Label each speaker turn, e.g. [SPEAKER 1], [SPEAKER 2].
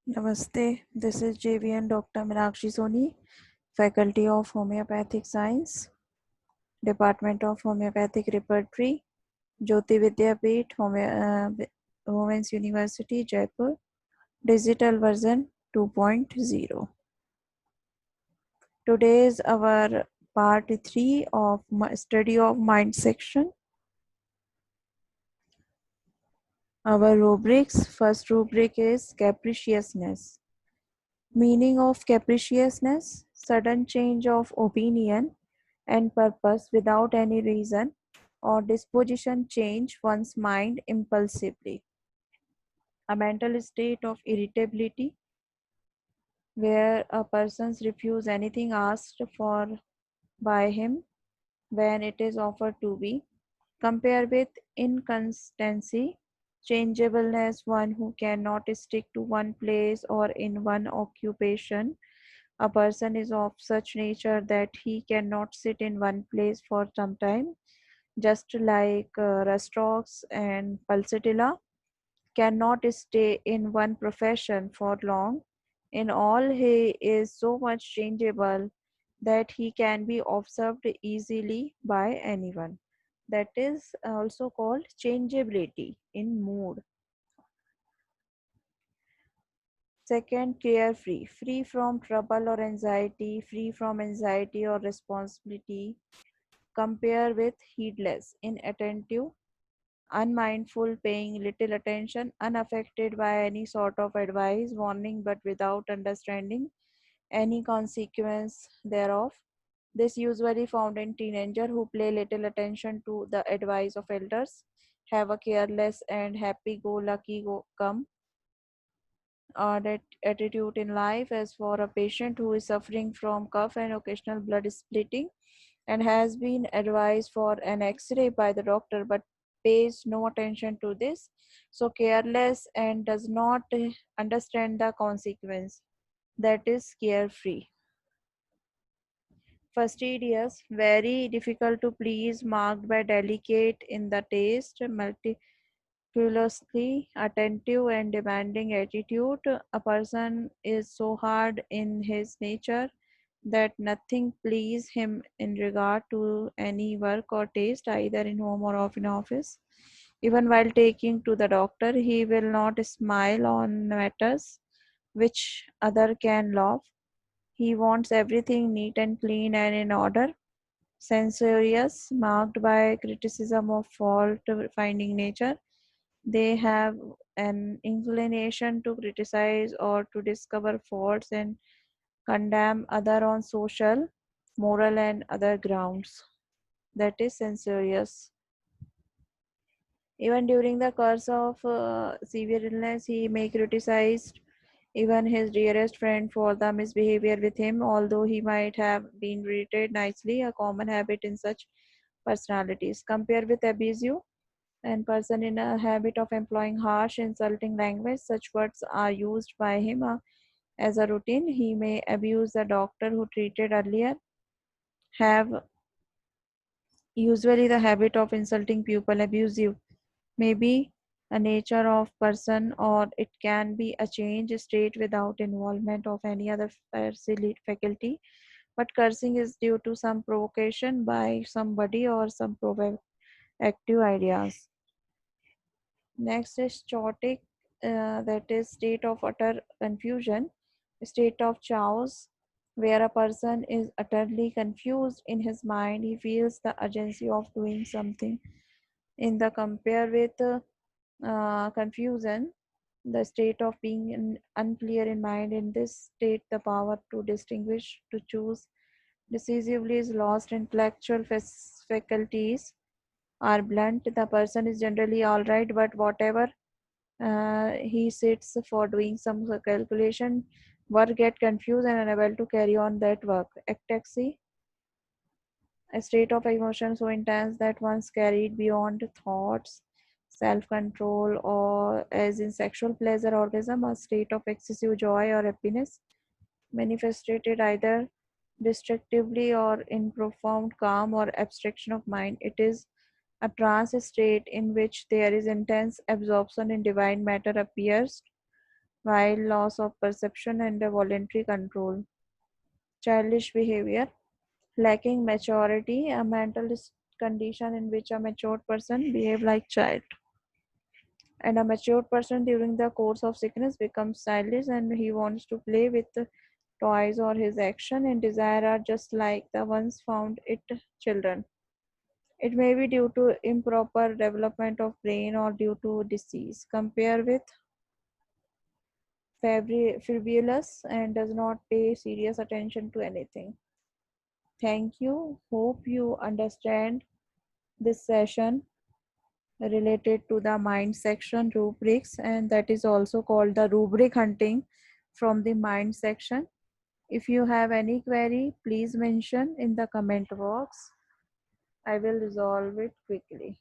[SPEAKER 1] Namaste, this is JVN Dr. Meenakshi Soni, Faculty of Homeopathic Science, Department of Homeopathic Repertory, Jyoti Vidyapeeth, Women's University, Jaipur, Digital version 2.0. Today is our part 3 of study of mind section. Our rubrics, first rubric is capriciousness. Meaning of capriciousness, sudden change of opinion and purpose without any reason or disposition change one's mind impulsively. A mental state of irritability where a person refuses anything asked for by him when it is offered to be. Compare with inconstancy, changeableness, one who cannot stick to one place or in one occupation. A person is of such nature that he cannot sit in one place for some time, just like Rastrox and Pulsatilla cannot stay in one profession for long. In all, he is so much changeable that he can be observed easily by anyone. That is also called changeability in mood. Second, carefree, free from trouble or anxiety, free from anxiety or responsibility. Compare with heedless, inattentive, unmindful, paying little attention, unaffected by any sort of advice, warning, but without understanding any consequence thereof. This usually found in teenagers who pay little attention to the advice of elders, have a careless and happy-go-lucky come that attitude in life. As for a patient who is suffering from cough and occasional blood splitting and has been advised for an x-ray by the doctor but pays no attention to this, so careless and does not understand the consequence, that is carefree. Fastidious, very difficult to please, marked by delicate in the taste, meticulously attentive and demanding attitude. A person is so hard in his nature that nothing pleases him in regard to any work or taste, either in home or off in office. Even while taking to the doctor, he will not smile on matters which other can laugh. He wants everything neat and clean and in order. Censorious, marked by criticism of fault finding nature. They have an inclination to criticize or to discover faults and condemn other on social, moral and other grounds. That is censorious. Even during the course of severe illness, he may criticize even his dearest friend for the misbehavior with him, although he might have been treated nicely, a common habit in such personalities. Compare with abusive and person in a habit of employing harsh, insulting language. Such words are used by him as a routine. He may abuse the doctor who treated earlier, have usually the habit of insulting people. Abusive may be a nature of person or it can be a change state without involvement of any other faculty, but cursing is due to some provocation by somebody or some proactive ideas. Next is chaotic, that is state of utter confusion, state of chaos, where a person is utterly confused in his mind. He feels the urgency of doing something. In the compare with confusion, the state of being unclear in mind. In this state, the power to distinguish, to choose decisively is lost. Intellectual faculties are blunt. The person is generally all right, but whatever he sits for doing some calculation, work get confused and unable to carry on that work. Ectaxy, a state of emotion so intense that one's carried beyond thoughts, self-control, or as in sexual pleasure orgasm, a state of excessive joy or happiness, manifested either destructively or in profound calm or abstraction of mind. It is a trance state in which there is intense absorption in divine matter appears while loss of perception and a voluntary control. Childish behavior, lacking maturity, a mental condition in which a matured person behave like child. And a matured person during the course of sickness becomes childish and he wants to play with the toys or his action and desire are just like the ones found it children. It may be due to improper development of brain or due to disease. Compare with frivolous and does not pay serious attention to anything. Thank you. Hope you understand this session related to the mind section rubrics, and that is also called the rubric hunting from the mind section. If you have any query, please mention in the comment box. I will resolve it quickly.